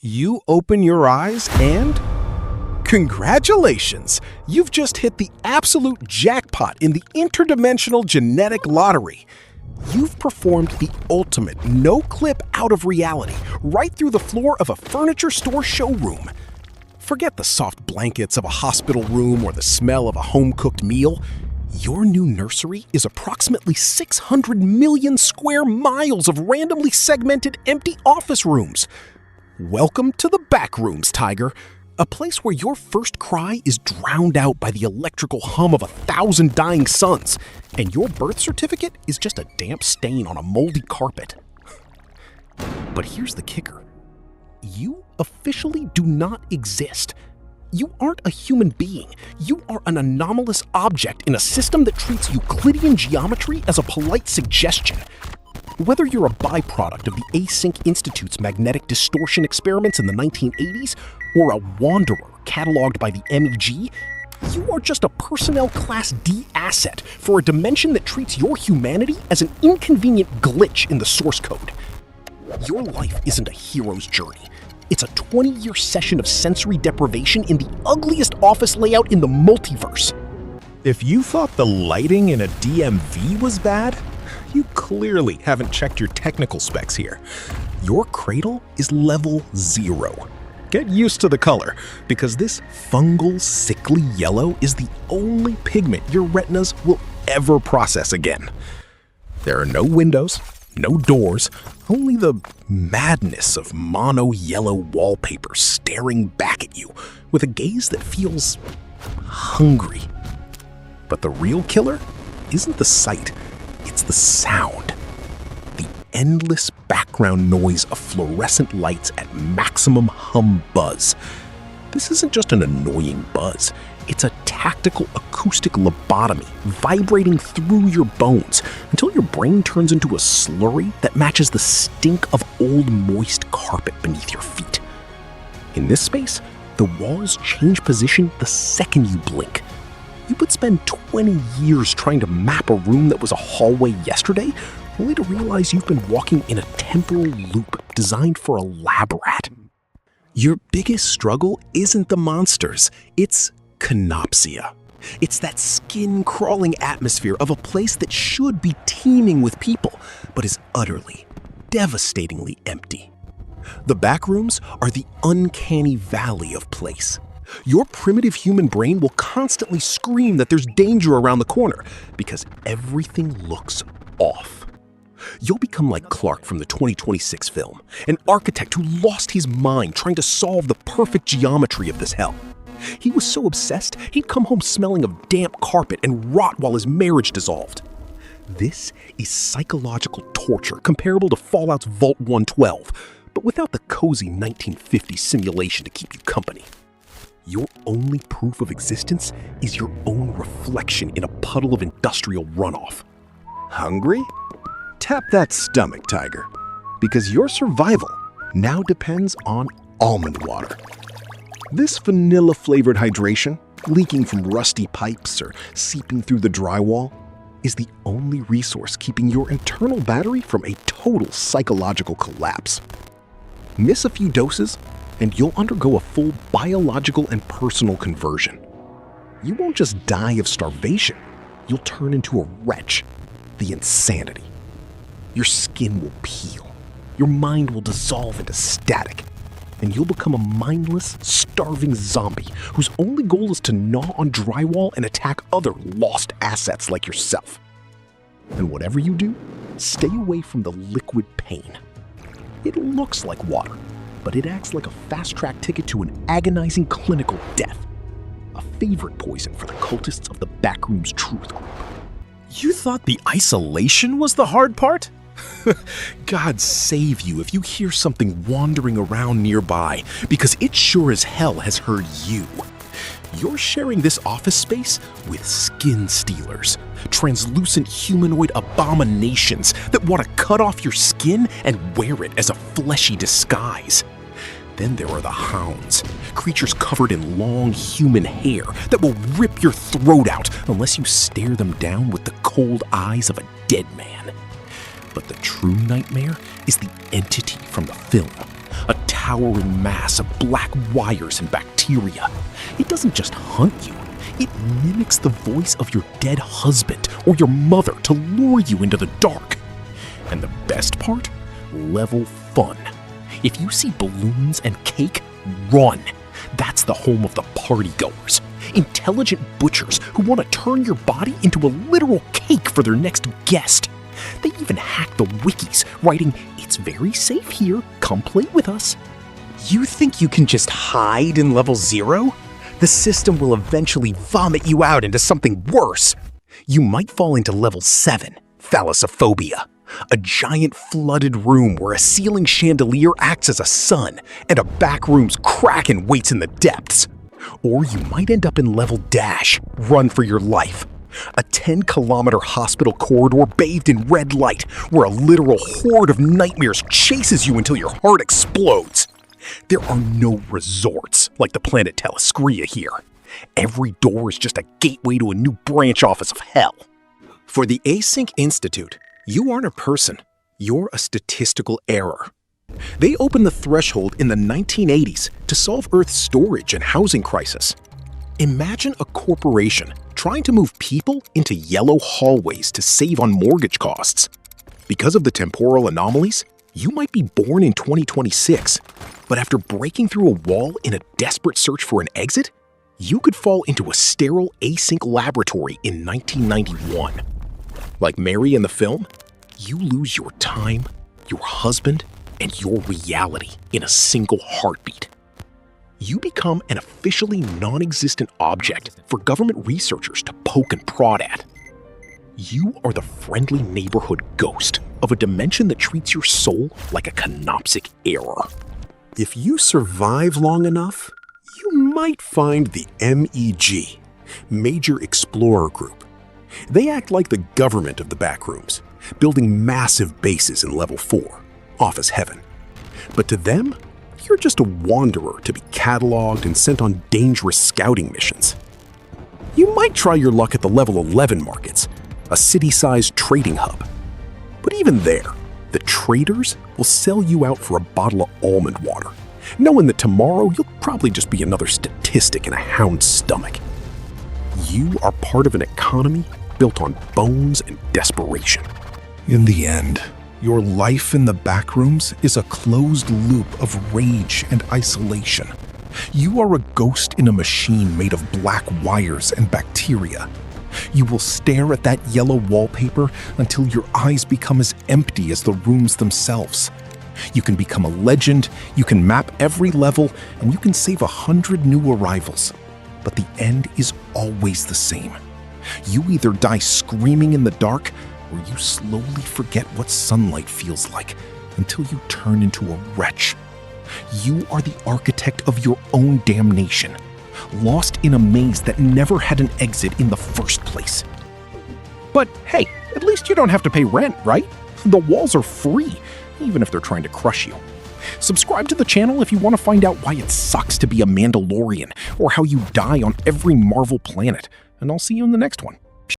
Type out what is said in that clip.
You open your eyes and... Congratulations! You've just hit the absolute jackpot in the interdimensional genetic lottery. You've performed the ultimate no-clip out of reality right through the floor of a furniture store showroom. Forget the soft blankets of a hospital room or the smell of a home-cooked meal. Your new nursery is approximately 600 million square miles of randomly segmented empty office rooms. Welcome to the Backrooms, Tiger. A place where your first cry is drowned out by the electrical hum of 1,000 dying suns, and your birth certificate is just a damp stain on a moldy carpet. But here's the kicker. You officially do not exist. You aren't a human being. You are an anomalous object in a system that treats Euclidean geometry as a polite suggestion. Whether you're a byproduct of the Async Institute's magnetic distortion experiments in the 1980s, or a wanderer cataloged by the MEG, you are just a Personnel Class D asset for a dimension that treats your humanity as an inconvenient glitch in the source code. Your life isn't a hero's journey. It's a 20-year session of sensory deprivation in the ugliest office layout in the multiverse. If you thought the lighting in a DMV was bad, you clearly haven't checked your technical specs here. Your cradle is level 0. Get used to the color, because this fungal, sickly yellow is the only pigment your retinas will ever process again. There are no windows, no doors, only the madness of mono-yellow wallpaper staring back at you with a gaze that feels hungry. But the real killer isn't the sight, it's the sound. The endless background noise of fluorescent lights at maximum hum buzz. This isn't just an annoying buzz. It's a tactical acoustic lobotomy vibrating through your bones until your brain turns into a slurry that matches the stink of old moist carpet beneath your feet. In this space, the walls change position the second you blink. You would spend 20 years trying to map a room that was a hallway yesterday, only to realize you've been walking in a temporal loop designed for a lab rat. Your biggest struggle isn't the monsters, it's canopsia. It's that skin-crawling atmosphere of a place that should be teeming with people, but is utterly, devastatingly empty. The Backrooms are the uncanny valley of place. Your primitive human brain will constantly scream that there's danger around the corner because everything looks off. You'll become like Clark from the 2026 film, an architect who lost his mind trying to solve the perfect geometry of this hell. He was so obsessed, he'd come home smelling of damp carpet and rot while his marriage dissolved. This is psychological torture comparable to Fallout's Vault 112, but without the cozy 1950s simulation to keep you company. Your only proof of existence is your own reflection in a puddle of industrial runoff. Hungry? Tap that stomach, Tiger, because your survival now depends on almond water. This vanilla-flavored hydration, leaking from rusty pipes or seeping through the drywall, is the only resource keeping your internal battery from a total psychological collapse. Miss a few doses, and you'll undergo a full biological and personal conversion. You won't just die of starvation, you'll turn into a wretch. The insanity. Your skin will peel, your mind will dissolve into static, and you'll become a mindless, starving zombie whose only goal is to gnaw on drywall and attack other lost assets like yourself. And whatever you do, stay away from the liquid pain. It looks like water, but it acts like a fast-track ticket to an agonizing clinical death. A favorite poison for the cultists of the Backrooms Truth Group. You thought the isolation was the hard part? God save you if you hear something wandering around nearby, because it sure as hell has heard you. You're sharing this office space with skin stealers, translucent humanoid abominations that want to cut off your skin and wear it as a fleshy disguise. Then there are the hounds, creatures covered in long human hair that will rip your throat out unless you stare them down with the cold eyes of a dead man. But the true nightmare is the entity from the film, a towering mass of black wires and bacteria. It doesn't just hunt you, it mimics the voice of your dead husband or your mother to lure you into the dark. And the best part? Level fun. If you see balloons and cake, run. That's the home of the partygoers. Intelligent butchers who want to turn your body into a literal cake for their next guest. They even hack the wikis, writing, "It's very safe here, come play with us." You think you can just hide in level 0? The system will eventually vomit you out into something worse. You might fall into level 7, thalassophobia. A giant flooded room where a ceiling chandelier acts as a sun and a backroom's kraken waits in the depths. Or you might end up in level dash, run for your life. A 10-kilometer hospital corridor bathed in red light where a literal horde of nightmares chases you until your heart explodes. There are no resorts like the planet Telescria here. Every door is just a gateway to a new branch office of hell. For the Async Institute, you aren't a person, you're a statistical error. They opened the threshold in the 1980s to solve Earth's storage and housing crisis. Imagine a corporation trying to move people into yellow hallways to save on mortgage costs. Because of the temporal anomalies, you might be born in 2026, but after breaking through a wall in a desperate search for an exit, you could fall into a sterile async laboratory in 1991. Like Mary in the film, you lose your time, your husband, and your reality in a single heartbeat. You become an officially non-existent object for government researchers to poke and prod at. You are the friendly neighborhood ghost of a dimension that treats your soul like a canopsic error. If you survive long enough, you might find the MEG, Major Explorer Group. They act like the government of the Backrooms, building massive bases in Level 4, Office Heaven. But to them, you're just a wanderer to be cataloged and sent on dangerous scouting missions. You might try your luck at the Level 11 markets, a city-sized trading hub. But even there, the traders will sell you out for a bottle of almond water, knowing that tomorrow you'll probably just be another statistic in a hound's stomach. You are part of an economy built on bones and desperation. In the end, your life in the Backrooms is a closed loop of rage and isolation. You are a ghost in a machine made of black wires and bacteria. You will stare at that yellow wallpaper until your eyes become as empty as the rooms themselves. You can become a legend, you can map every level, and you can save 100 new arrivals. But the end is always the same. You either die screaming in the dark, or you slowly forget what sunlight feels like until you turn into a wretch. You are the architect of your own damnation, lost in a maze that never had an exit in the first place. But hey, at least you don't have to pay rent, right? The walls are free, even if they're trying to crush you. Subscribe to the channel if you want to find out why it sucks to be a Mandalorian, or how you die on every Marvel planet, and I'll see you in the next one.